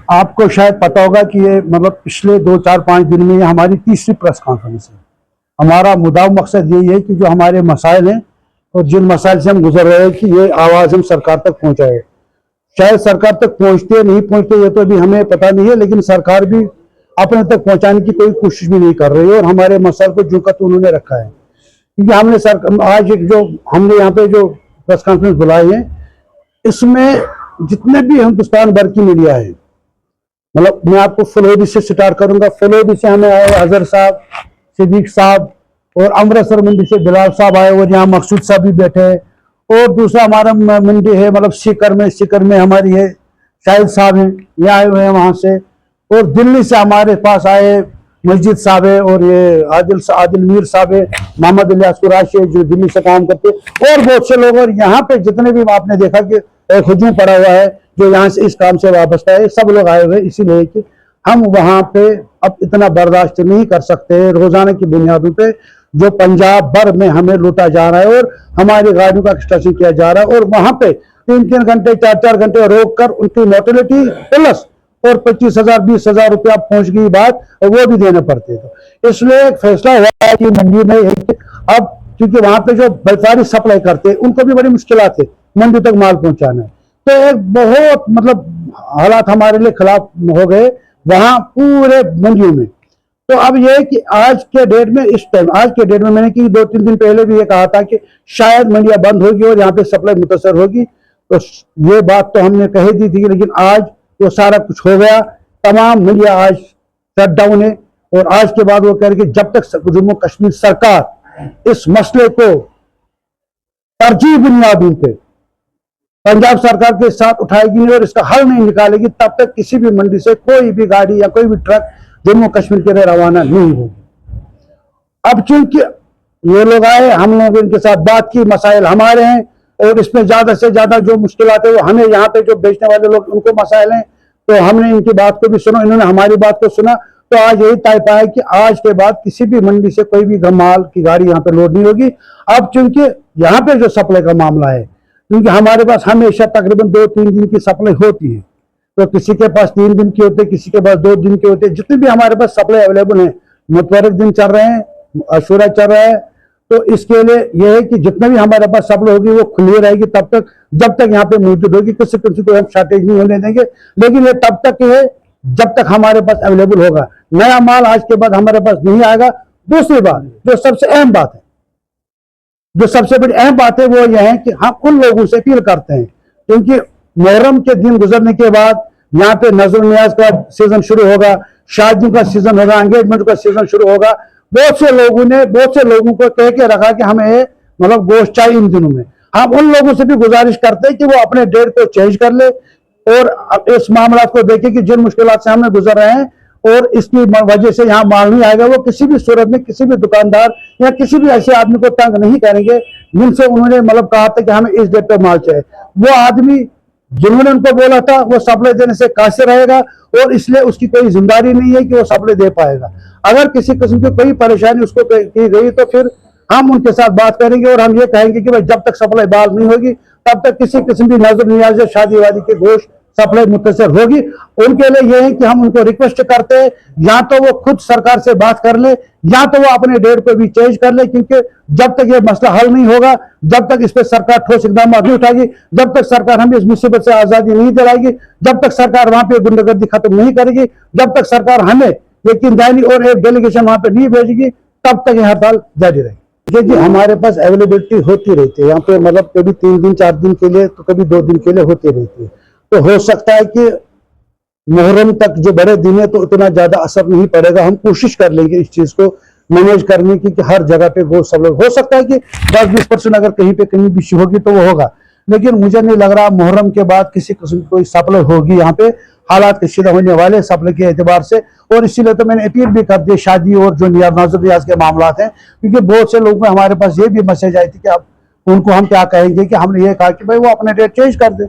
आपको शायद पता होगा कि ये मतलब पिछले 2-4-5 दिन में ये हमारी तीसरी प्रेस कॉन्फ्रेंस है। हमारा मुद्दा मकसद यही है कि जो हमारे मसाइल हैं और जिन मसाइल से हम गुजर रहे हैं कि ये आवाज़ हम सरकार तक पहुंचाए। शायद सरकार तक पहुंचते नहीं पहुंचते ये तो अभी हमें पता नहीं है, लेकिन सरकार भी अपने तक पहुंचाने की कोई कोशिश भी नहीं कर रही है और हमारे मसाइल को जो तो उन्होंने रखा है। क्योंकि हमने आज जो हमने यहाँ पे जो प्रेस कॉन्फ्रेंस बुलाई है, इसमें जितने भी हिंदुस्तान भर की मीडिया है, मतलब मैं आपको फलोदी से स्टार्ट करूंगा। फलोदी से हमें आए अजहर साहब, सिद्दीक साहब, और अमृतसर मंडी से बिलाल साहब आए और यहाँ मकसूद साहब भी बैठे हैं। और दूसरा हमारा मंडी है मतलब सीकर में हमारी है शाहिद साहब हैं, ये आए हुए हैं वहां से। और दिल्ली से हमारे पास आए मस्जिद साहब है और ये आदिल मीर साहब है, मोहम्मद इलियास कुरैशी जो दिल्ली से काम करते हैं, और बहुत से लोग। और यहाँ पे जितने भी आपने देखा कि एक हुजूम पड़ा हुआ है जो यहाँ से इस काम से वाबस्ता है, सब लोग आए हुए इसीलिए कि हम वहां पे अब इतना बर्दाश्त नहीं कर सकते रोजाना की बुनियादों पे जो पंजाब भर में हमें लूटा जा रहा है और हमारी गाड़ियों का एक्सट्रैक्शन किया जा रहा है। और वहां पे 3-3 घंटे 4-4 घंटे रोक कर उनकी मोटिलिटी प्लस और 25,000 20,000 रुपया पहुंच गई बात, और वो भी देने पड़ते। तो इसलिए एक फैसला हुआ है कि मंडी में अब क्योंकि वहां पे जो व्यापारी सप्लाई करते हैं उनको भी बड़ी मुश्किलात है मंडी तक माल पहुंचाना है। तो एक बहुत मतलब हालात हमारे लिए खिलाफ हो गए वहां पूरे मंडियों में। तो अब ये कि आज के डेट में आज के डेट में मैंने कि 2-3 दिन पहले भी ये कहा था कि शायद मंडियां बंद होगी और यहाँ पे सप्लाई मुतासर होगी, तो ये बात तो हमने कही दी थी, लेकिन आज वो सारा कुछ हो गया। तमाम मंडियां आज शट डाउन है और आज के बाद वो कह रहे कि जब तक जम्मू कश्मीर सरकार इस मसले को तरजीह बुनियादों पे पंजाब सरकार के साथ उठाएगी नहीं और इसका हल नहीं निकालेगी, तब तक किसी भी मंडी से कोई भी गाड़ी या कोई भी ट्रक जम्मू कश्मीर के लिए रवाना नहीं होगी। अब चूंकि ये लोग आए, हम लोग इनके साथ बात की, मसाइल हमारे हैं और इसमें ज्यादा से ज्यादा जो मुश्किलात है वो हमें यहाँ पे जो बेचने वाले लोग उनको मसाइल हैं, तो हमने इनकी बात को भी सुना, इन्होंने हमारी बात को सुना। तो आज यही तय पाया कि आज के बाद किसी भी मंडी से कोई भी माल की गाड़ी यहाँ पे लोड नहीं होगी। अब चूंकि यहाँ पे जो सप्लाई का मामला है, क्योंकि हमारे पास हमेशा तकरीबन 2-3 दिन की सप्लाई होती है, तो किसी के पास 3 दिन की होते, किसी के पास 2 दिन के होते, जितने भी हमारे पास सप्लाई अवेलेबल है, मुतवरक दिन चल रहे हैं, अशूरा चल रहा है, तो इसके लिए यह है कि जितने भी हमारे पास सप्लाई होगी वो खुली रहेगी तब तक, जब तक यहाँ पे मौजूद होगी। किसी को हम शॉर्टेज नहीं होने देंगे, लेकिन ये तब तक है जब तक हमारे पास अवेलेबल होगा। नया माल आज के बाद हमारे पास नहीं आएगा। दूसरी बात जो सबसे अहम बात है, जो सबसे बड़ी अहम बात है वो यह है कि हम उन लोगों से अपील करते हैं, क्योंकि मुहर्रम के दिन गुजरने के बाद यहाँ पे नजर नियाज का सीजन शुरू होगा, शादियों का सीजन होगा, एंगेजमेंट का सीजन शुरू होगा। बहुत से लोगों को कह के रखा कि हमें मतलब गोश्त चाहिए इन दिनों में। हम उन लोगों से भी गुजारिश करते हैं कि वो अपने डेट को चेंज कर ले और इस मामला को देखें कि जिन मुश्किलात से हमें गुजर रहे हैं और इसकी वजह से यहाँ माल नहीं आएगा, वो किसी भी सूरत में किसी भी दुकानदार या किसी भी ऐसे आदमी को तंग नहीं करेंगे जिनसे उन्होंने मतलब कहा था कि हमें इस डेट पर माल चाहिए। वो आदमी जिन्होंने उनको बोला था वो सप्लाई देने से कासे रहेगा और इसलिए उसकी कोई जिम्मेदारी नहीं है कि वो सप्लाई दे पाएगा। अगर किसी किस्म की कोई परेशानी उसको की गई तो फिर हम उनके साथ बात करेंगे और हम ये कहेंगे कि भाई जब तक सप्लाई बहाल नहीं होगी तब तक किसी किस्म की नजर नियाज शादी वादी के गोश्त सप्लाई मुत्तसिर होगी। उनके लिए ये है कि हम उनको रिक्वेस्ट करते हैं या तो वो खुद सरकार से बात कर ले या तो वो अपने डेट पे भी चेंज कर ले, क्योंकि जब तक ये मसला हल नहीं होगा, जब तक इस पर सरकार ठोस इकदाम नहीं उठाएगी, जब तक सरकार हमें इस मुसीबत से आजादी नहीं दिलाएगी, जब तक सरकार वहां पे गुंडागर्दी खत्म नहीं करेगी, जब तक सरकार हमें यकीन दहानी और एक डेलीगेशन वहां पे नहीं भेजेगी, तब तक ये हड़ताल जारी रहेगी। जी, हमारे पास अवेलेबिलिटी होती रहती है यहाँ पे, मतलब कभी 3 दिन 4 दिन के लिए तो कभी 2 दिन के लिए होती रहती है। तो हो सकता है कि मुहर्रम तक जो बड़े दिन है तो उतना ज्यादा असर नहीं पड़ेगा। हम कोशिश कर लेंगे इस चीज को मैनेज करने की कि हर जगह पे गोश्त सब लोग, हो सकता है कि 10-20% अगर कहीं पे कहीं भी इश्यू होगी तो वो होगा, लेकिन मुझे नहीं लग रहा मुहर्रम के बाद किसी किस्म की कोई सप्लाई होगी यहाँ पे। हालात कशीदा होने वाले सप्लाई के एतबार से, और इसीलिए तो मैंने अपील भी कर दी शादी और जो नाजुक नियाज के मामला हैं, क्योंकि बहुत से लोगों में हमारे पास ये भी मैसेज आई थी कि अब उनको हम क्या कहेंगे कि हमने ये कहा कि भाई वो अपने डेट चेंज कर दे।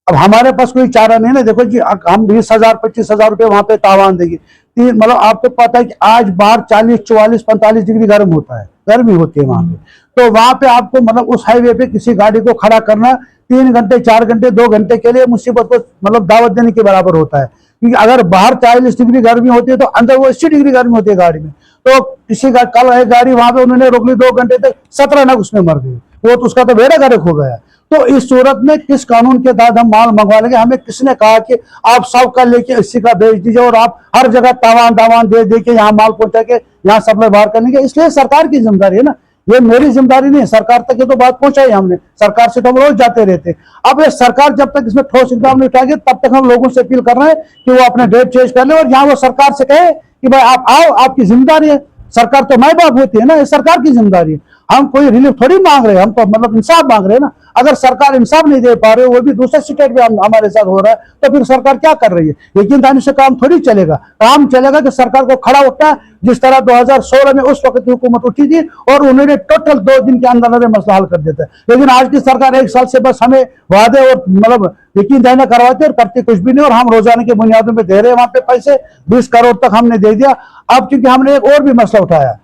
अब हमारे पास कोई चारा नहीं ना, देखो जी हम 20,000 25,000 रुपये वहां पे तावान देंगे, मतलब आपको पता है कि आज बाहर 40 44 45 डिग्री गर्म होता है, गर्मी होती है वहां पे, तो वहां पे आपको मतलब उस हाईवे पे किसी गाड़ी को खड़ा करना 3 घंटे 4 घंटे 2 घंटे के लिए मुसीबत को मतलब दावत देने के बराबर होता है, क्योंकि अगर बाहर 40 डिग्री गर्मी होती है तो अंदर वो 80 डिग्री गर्मी होती है गाड़ी में। तो किसी का कल एक गाड़ी वहां पे उन्होंने रोक ली, 2 घंटे तक 17 नग उसमें मर गई, वो तो उसका तो बेड़ा गर्क हो गया। तो इस सूरत में किस कानून के तहत हम माल मंगवा लेंगे? हमें किसने कहा कि आप सब का लेके इसी का बेच दीजिए और आप हर जगह तावान दावान दे दे के यहाँ माल पहुंचा के यहाँ सप्लाई बाहर कर लेंगे? इसलिए सरकार की जिम्मेदारी है ना, ये मेरी जिम्मेदारी नहीं है। सरकार तक ये तो बात पहुंचाई हमने, सरकार से तो हम रोज जाते रहते। अब ये सरकार जब तक इसमें ठोस इकदाम नहीं उठाएगी तब तक हम लोगों से अपील कर रहे हैं कि वो अपने डेट चेंज कर ले, और यहाँ वो सरकार से कहे कि भाई आप आओ, आपकी जिम्मेदारी है। सरकार तो माई बाप होती है ना, ये सरकार की जिम्मेदारी है। हम कोई रिलीफ थोड़ी मांग रहे हैं, हम तो मतलब इंसाफ मांग रहे हैं ना। अगर सरकार इंसाफ नहीं दे पा रहे, वो भी दूसरे स्टेट में हमारे साथ हो रहा है, तो फिर सरकार क्या कर रही है? यकीन दहानी से काम थोड़ी चलेगा। काम चलेगा कि सरकार को खड़ा उठना है, जिस तरह 2016 में उस वक्त की हुकूमत उठी थी और उन्होंने टोटल 2 दिन के अंदर अंदर मसला हल कर देता है। लेकिन आज की सरकार 1 साल से बस हमें वादे और मतलब यकीन दहानी करवाते और करते कुछ भी नहीं, और हम रोजाना की बुनियादों पर दे रहे हैं वहां पे पैसे। 20 करोड़ तक हमने दे दिया। अब क्योंकि हमने एक और भी मसला उठाया,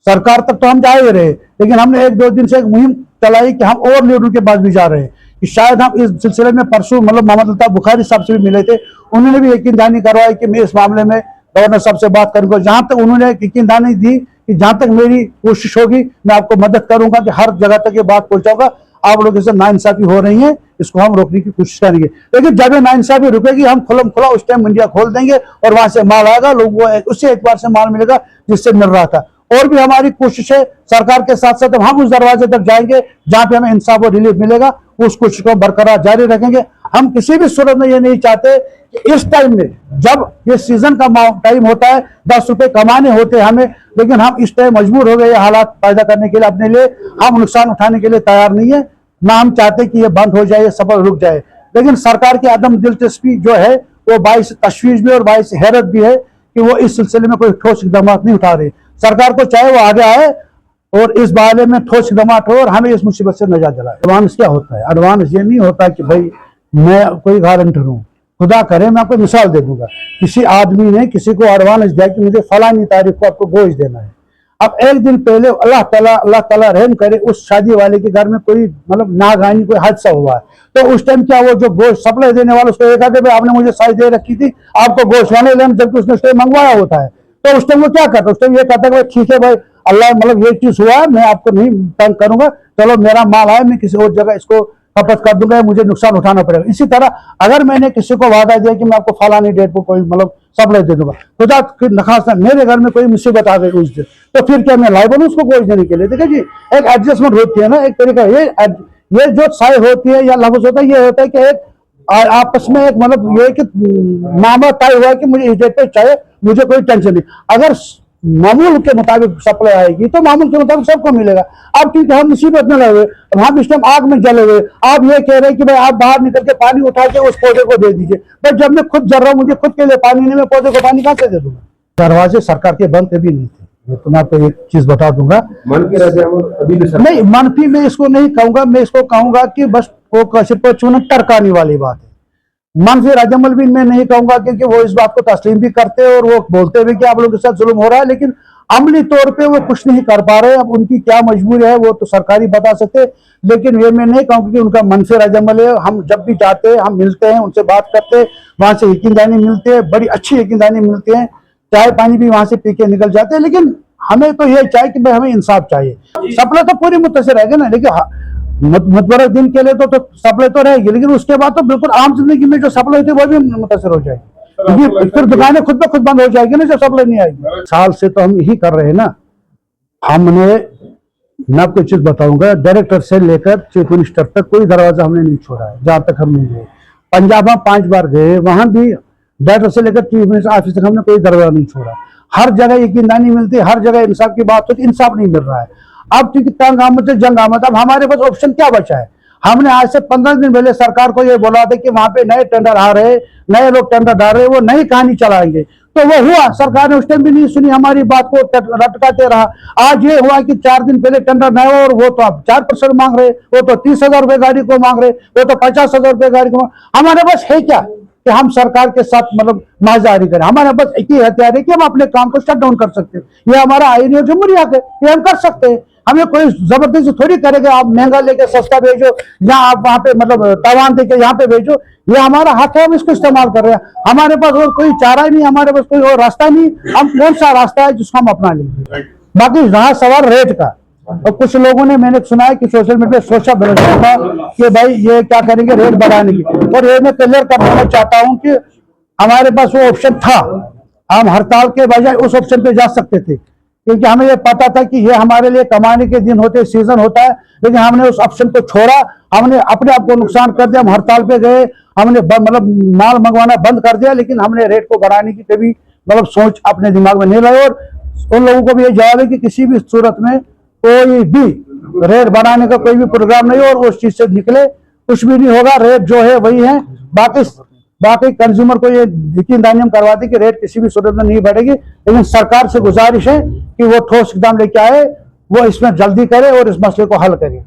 सरकार तक तो हम जा ही रहे, लेकिन हमने 1-2 दिन से एक मुहिम चलाई कि हम और लीडर के पास भी जा रहे हैं कि शायद हम इस सिलसिले में परसों मतलब मोहम्मद अल्ताफ बुखारी साहब से भी मिले थे, उन्होंने भी यकीन दहानी करवाई कि मैं इस मामले में गवर्नर साहब से बात करूंगा। जहां तक उन्होंने यकीन दहानी दी कि जहां तक मेरी कोशिश होगी मैं आपको मदद करूंगा कि हर जगह तक ये बात पहुंचाऊंगा। आप लोगों से नाइंसाफी हो रही है, इसको हम रोकने की कोशिश करेंगे, लेकिन जब ये नाइंसाफी रुकेगी हम खुलम खुला उस टाइम मंडिया खोल देंगे और वहां से माल आएगा, लोगों को उसी एतबार से माल मिलेगा जिससे मिल रहा था। और भी हमारी कोशिश है सरकार के साथ साथ हम उस दरवाजे तक जाएंगे जहां पे हमें इंसाफ और रिलीफ मिलेगा, उस कोशिश को बरकरार जारी रखेंगे। हम किसी भी सूरत में ये नहीं चाहते कि इस टाइम में जब ये सीजन का टाइम होता है 10 रुपए कमाने होते हैं हमें, लेकिन हम इस टाइम मजबूर हो गए हालात पैदा करने के लिए, अपने लिए हम नुकसान उठाने के लिए तैयार नहीं है। ना हम चाहते कि ये बंद हो जाए, सफर रुक जाए, लेकिन सरकार की अदम दिलचस्पी जो है वो बाइस तशवीश भी और बाइस हैरत भी है कि वो इस सिलसिले में कोई ठोस इकदाम नहीं उठा रही। सरकार को चाहे वो आगे आए और इस बारे में ठोस इकदाम हो और हमें इस मुसीबत से निजात दिलाए। एडवांस क्या होता है? एडवांस ये नहीं होता कि भाई मैं कोई गारंटर हूँ। खुदा करे मैं आपको मिसाल दे दूंगा, किसी आदमी ने किसी को एडवांस दिया कि मुझे फलानी तारीख को आपको गोश्त देना है। अब 1 दिन पहले अल्लाह ताला रहम करे उस शादी वाले के घर में कोई मतलब नागहानी कोई हादसा हुआ है, तो उस टाइम क्या वो जो गोश्त सप्लाई देने वाला उसको ये कहते भाई आपने मुझे साइज दे रखी थी, आपको गोश्त लाने लेना, जबकि उसने उस टाइम मंगवाया होता है। तो उस टाइम वो क्या करता है? उस टाइम ये कहता है भाई ठीक है भाई अल्लाह मतलब ये चीज हुआ है, मैं आपको नहीं तंग करूंगा, चलो मेरा माल आया मैं किसी और जगह इसको खपत कर दूंगा, मुझे नुकसान उठाना पड़ेगा। इसी तरह अगर मैंने किसी को वादा दिया कि मैं आपको फलानी डेट को कोई मतलब सप्लाई दे दूंगा, खुदा नखास्ता मेरे घर में कोई मुसीबत आ गई उस दिन, तो फिर क्या मैं लायबल उसको गोश्त देने के लिए? देखिए जी एक एडजस्टमेंट होती है ना, एक तरीका ये जो साई होती है या लफ्ज होता है, ये होता है कि एक आपस में एक मतलब ये कि मामला तय हुआ कि मुझे इस डेट पे चाहिए, मुझे कोई टेंशन नहीं। अगर मामूल के मुताबिक सप्लाई आएगी तो मामूल के मुताबिक सबको मिलेगा। अब क्योंकि हम मुसीबत में लगे, हम इस टाइम आग में जले हुए, आप ये कह रहे हैं कि भाई आप बाहर निकल के पानी उठा के उस पौधे को दे दीजिए, भाई जब मैं खुद जल रहा हूँ मुझे खुद के लिए पानी नहीं, मैं पौधे को पानी कहां से दे दूंगा? दरवाजे सरकार के बंद कभी नहीं थे, ये तो मैं आपको एक चीज बता दूंगा। नहीं मनफी में इसको नहीं कहूंगा, मैं इसको कहूंगा कि बस वो सिर्फ चुन टरकाने वाली बात है। मनफी रद्दअमल भी मैं नहीं कहूंगा, क्योंकि वो इस बात को तस्लीम भी करते हैं और वो बोलते हुए कि आप लोगों के साथ जुल्म हो रहा है, लेकिन अमली तौर पे वो कुछ नहीं कर पा रहे। अब उनकी क्या मजबूरी है वो तो सरकारी बता सकते, लेकिन ये मैं नहीं कहूँगी कि उनका मन से रजमल है। हम जब भी जाते हैं, हम मिलते हैं, उनसे बात करते हैं, वहां से यकीनदानी मिलती है, बड़ी अच्छी यकीनदानी मिलती है, चाय पानी भी वहां से पी के निकल जाते हैं। लेकिन हमें तो ये चाहिए कि भाई हमें इंसाफ चाहिए। सप्लाई तो पूरी मुत्तसिर रहेगी ना, लेकिन मुतबरक दिन के लिए तो सप्लाई तो रहेगी, लेकिन उसके बाद तो बिल्कुल आम जिंदगी में जो सप्लाई होती है वो भी मुतासर हो जाएगी, क्योंकि फिर दुकानें खुद ब खुद बंद हो जाएगी ना जब सप्लाई नहीं आएगी। साल से तो हम यही कर रहे हैं ना। हमने, मैं आपको चीज बताऊंगा, डायरेक्टर से लेकर चीफ मिनिस्टर तक कोई दरवाजा हमने नहीं छोड़ा है जहां तक हम नहीं गए। पंजाब में 5 बार गए, वहां भी डायरेक्टर से लेकर चीफ मिनिस्टर ऑफिस तक हमने कोई दरवाजा नहीं छोड़ा। हर जगह यकीनदानी मिलती है, हर जगह इंसाफ की बात होती है, इंसाफ नहीं मिल रहा है। अब क्योंकि तंग आमद से जंग आमद, अब हमारे पास ऑप्शन क्या बचा है? हमने आज से 15 दिन पहले सरकार को ये बोला था कि वहां पे नए टेंडर आ रहे, नए लोग टेंडर डाल रहे, वो नई कहानी चलाएंगे, तो वो हुआ। सरकार ने उस टाइम भी नहीं सुनी हमारी बात को, लटकाते रहा। आज ये हुआ कि 4 दिन पहले टेंडर नया, और वो तो अब 4% मांग रहे, वो तो 30,000 रुपए गाड़ी को मांग रहे, वो तो 50,000 रुपए गाड़ी को। हमारे पास है क्या कि हम सरकार के साथ मतलब माजारी करें? हमारे पास एक ही हथियार है कि हम अपने काम को शट डाउन कर सकते हैं। ये हमारा आईनी और जमहूरी हक है, ये हम कर सकते हैं। हमें कोई जबरदस्ती थोड़ी करेगा, आप महंगा लेके सस्ता भेजो या आप वहां पे मतलब तावान देके यहाँ पे भेजो। ये हमारा हक है, हम इसको इस्तेमाल कर रहे हैं। हमारे पास और कोई चारा नहीं, हमारे पास कोई और रास्ता नहीं। हम कौन सा रास्ता है जिसको हम अपना लेंगे? बाकी रहा सवाल रेट का, और कुछ लोगों ने, मैंने सुना है कि सोशल मीडिया सोचा बना था कि भाई ये क्या करेंगे रेट बढ़ाने की, और ये मैं क्लियर करना चाहता हूँ कि हमारे पास वो ऑप्शन था। हम हड़ताल के बजाय उस ऑप्शन पे जा सकते थे, क्योंकि हमें ये पता था कि ये हमारे लिए कमाने के दिन होते, सीजन होता है, लेकिन हमने उस ऑप्शन को छोड़ा। हमने अपने आप को नुकसान कर दिया। हम हड़ताल पे गए, हमने मतलब माल मंगवाना बंद कर दिया, लेकिन हमने रेट को बढ़ाने की कभी मतलब सोच अपने दिमाग में नहीं लाई। और उन लोगों को भी ये जवाब है कि किसी भी सूरत में कोई भी रेट बढ़ाने का कोई भी प्रोग्राम नहीं, और उस चीज से निकले कुछ भी नहीं होगा। रेट जो है वही है। बाकी कंज्यूमर को ये यकीनदानी हम करवाते कि रेट किसी भी सूरत में नहीं बढ़ेगी, लेकिन सरकार से गुजारिश है कि वो ठोस इकदाम लेके आए, वो इसमें जल्दी करे और इस मसले को हल करे।